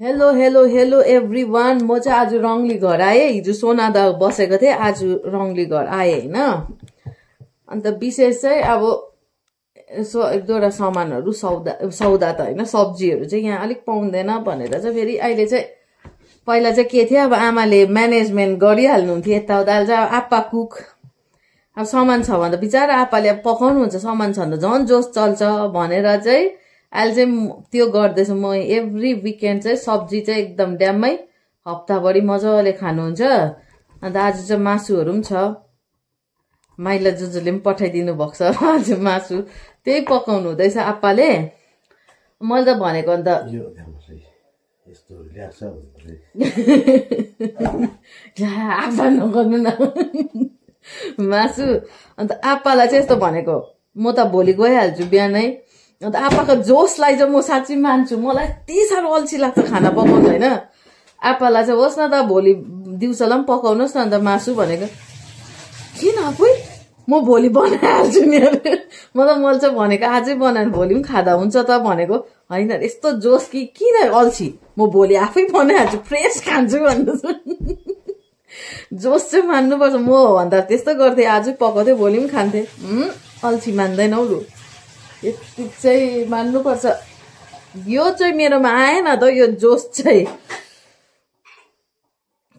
Hello hello hello everyone. म चाहिँ आज रङ्गली घर आएँ। हिजो सोनादा बसेको थिएँ, आज रङ्गली घर आएँ होइन। अन्त विशेष चाहिँ अब यसो एक दुईवटा सामानहरू सौदा त होइन, सब्जीहरू चाहिँ यहाँ अलिक पाउँदैन भनेर चाहिँ फेरि अहिले चाहिँ पहिला चाहिँ के थियो, अब आमाले म्यानेजमेन्ट गरिहाल्नुहुन्थ्यो यताउता। अहिले चाहिँ आप्पा कुक, अब सामान छ भने त बिचरा आप्पाले पकाउनुहुन्छ, सामान छ भने त झन् जोस चल्छ भनेर चाहिँ अहिले चाहिँ त्यो गर्दैछु। म एभ्री विकेन्ड चाहिँ सब्जी चाहिँ एकदम ड्याममै हप्ताभरि मजाले खानुहुन्छ। अन्त आज चाहिँ मासुहरू पनि छ, माइला जुजूले पनि पठाइदिनु भएको छ आज मासु, त्यही पकाउनु हुँदैछ आप्पाले। मैले त भनेको अन्त आप्पा नगर्नु न मासु। अन्त आप्पालाई चाहिँ यस्तो भनेको, म त भोलि गइहाल्छु बिहानै। अन्त आप्पाको जोसलाई चाहिँ म साँच्चै मान्छु। मलाई यति साह्रो अल्छी लाग्छ खाना पकाउनु होइन। आप्पालाई चाहिँ होस् न त भोलि दिउँसोलाई पनि पकाउनुहोस् न अन्त मासु भनेको। किन आफै म भोलि बनाइहाल्छु नि अरे। मैले चाहिँ भनेको आजै बनाएर भोलि पनि खाँदा हुन्छ त भनेको। होइन यस्तो जोस कि किन अल्छी, म भोलि आफै बनाइहाल्छु, फ्रेस खान्छु भन्दैछु। जोस चाहिँ मान्नुपर्छ। म भन्दा त्यस्तो गर्थेँ, आजै पकाउँथेँ भोलि पनि खान्थेँ। अल्छी मान्दैनौ लु, यति चाहिँ मान्नुपर्छ। यो चाहिँ मेरोमा आएन त यो जोस चाहिँ।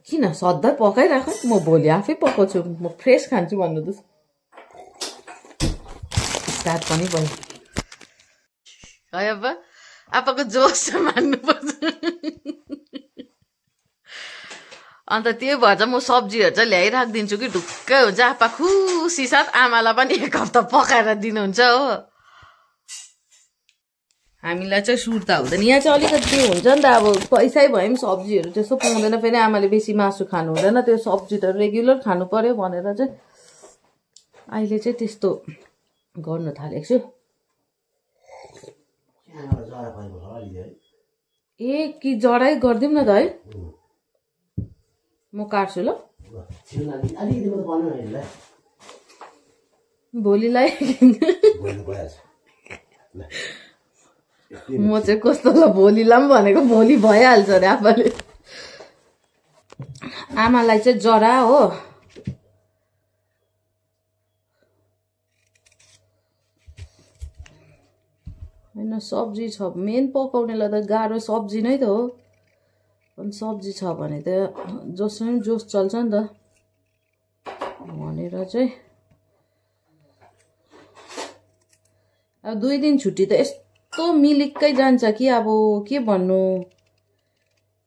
किन सधैँ पकाइराख, म भोलि आफै पकाउँछु, म फ्रेस खान्छु भन्नु त। स्टार्ट पनि भयो है अब्बा, आप्पाको जोस चाहिँ मान्नुपर्छ। अन्त त्यो भएर चाहिँ म सब्जीहरू चाहिँ ल्याइराखिदिन्छु कि ढुक्कै हुन्छ। आप्पा खुसी साथ आमालाई पनि एक हप्ता पकाएर दिनुहुन्छ हो। हामीलाई चाहिँ सुर्ता हुँदैन। यहाँ चाहिँ अलिकति त्यो हुन्छ नि त, अब पैसै भए पनि सब्जीहरू त्यस्तो पाउँदैन। फेरि आमाले बेसी मासु खानु हुँदैन, त्यो सब्जी त रेगुलर खानु पर्यो भनेर चाहिँ अहिले चाहिँ त्यस्तो गर्नु थालेको छु। ए कि जडाइ गरिदिउँ न त है, म काट्छु ल भोलिलाई। म चाहिँ कस्तो ल भोलिलाई पनि भनेको, भोलि भइहाल्छ अरे आप्पाले। आमालाई चाहिँ जरा हो। होइन सब्जी छ, मेन पकाउनेलाई त गाह्रो सब्जी नै त हो। अनि सब्जी छ भने त जसमा पनि जोस चल्छ नि त भनेर चाहिँ। अब 2 दिन छुट्टी त यस्तो मिलिक्कै जान्छ कि अब के भन्नु।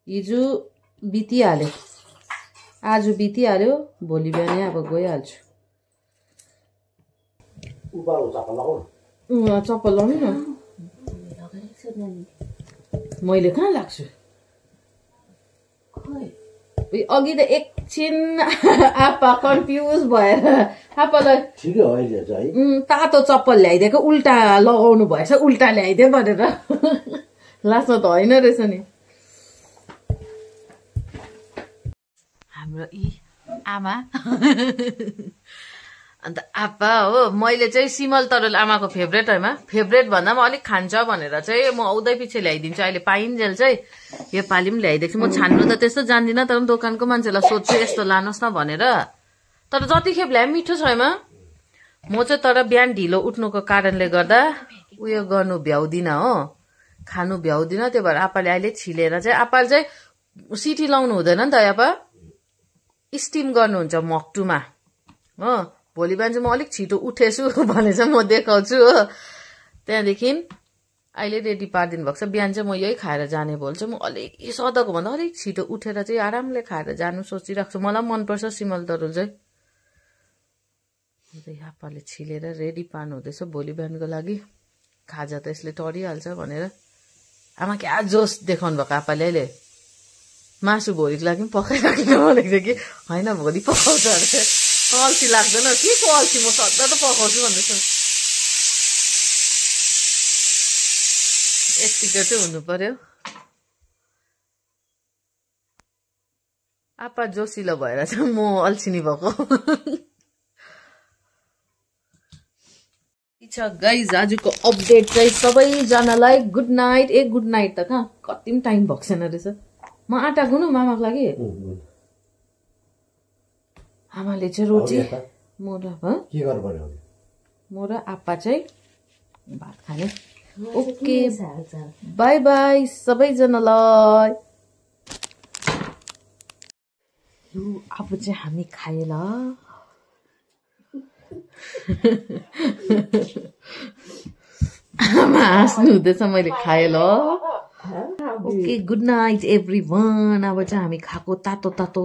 हिजो बितिहाल्यो, आज बितिहाल्यो, भोलि बिहानै अब गइहाल्छु। चप्पल लाउनु न, मैले कहाँ लाग्छु। अघि त एकछिन आप्पा कन्फ्युज भएर आप्पालाई तातो चप्पल ल्याइदिएको, उल्टा लगाउनु भएछ, उल्टा ल्याइदियो भनेर। लास्टमा त होइन रहेछ नि। हाम्रो आमा अन्त आप्पा हो। मैले चाहिँ सिमल तरुल आमाको फेभरेट होइन, फेभरेट भन्दा पनि अलिक खान्छ भनेर चाहिँ म आउँदै पछि ल्याइदिन्छु। अहिले पाइन्जेल चाहिँ यो पालि पनि ल्याइदिएको छु। म छान्नु त त्यस्तो जान्दिनँ, तर पनि दोकानको मान्छेलाई सोध्छु यस्तो लानुहोस् न भनेर। तर जतिखेप ल्याए मिठो छैन। म चाहिँ तर बिहान ढिलो उठ्नुको कारणले गर्दा उयो गर्नु भ्याउँदिनँ हो, खानु भ्याउँदिनँ। त्यो भएर आप्पाले अहिले छिलेर चाहिँ, आप्पाले चाहिँ सिटी लाउनु हुँदैन नि त आप्पा, स्टिम गर्नुहुन्छ मक्टुमा हो। भोलि बिहान चाहिँ म अलिक छिटो उठेछु भने चाहिँ म देखाउँछु हो। त्यहाँदेखि अहिले रेडी पारिदिनु भएको छ। बिहान चाहिँ म यही खाएर जाने बोल्छु। म अलिक सधैँको भन्दा अलिक छिटो उठेर चाहिँ आरामले खाएर जानु सोचिरहेको छु। मलाई मनपर्छ सिमल तरुल चाहिँ। आप्पाले छिलेर रेडी पार्नु हुँदैछ भोलि बिहानको लागि। खाजा त यसले टरिहाल्छ भनेर। आमा क्या जोस देखाउनु भएको आप्पाले। अहिले मासु भोलिको लागि पनि पकाइराख्नु भनेको थियो कि होइन भोलि पकाउँछ अरे। अल्छी लाग्दैन के को अल्छी, म सधैँ त पकाउँछु भन्दैछु। यतिको चाहिँ हुनु पर्यो। आप्पा जोसिलो भएर चाहिँ म अल्छिनी भएको। छ गाइज आजको अपडेट चाहिँ सबैजनालाई गुड नाइट। गुड नाइट त कहाँ कति पनि टाइम भएको छैन रहेछ। म आटा गुनु मामाको लागि। आमाले चाहिँ रोटी म र आप्पा चाहिँ भात खाने। ओके बाई बाई सबैजनालाई। अब चाहिँ हामी खाए ल। आमा हाँस्नु हुँदैछ मैले खाएँ ल। Okay good night every one. अब चाहिँ हामी खाएको तातो तातो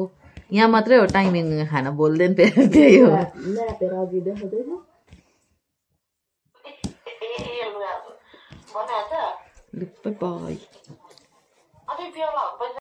यहाँ मात्रै हो टाइमिङ खाना बोल्दैन त्यही हो। बाई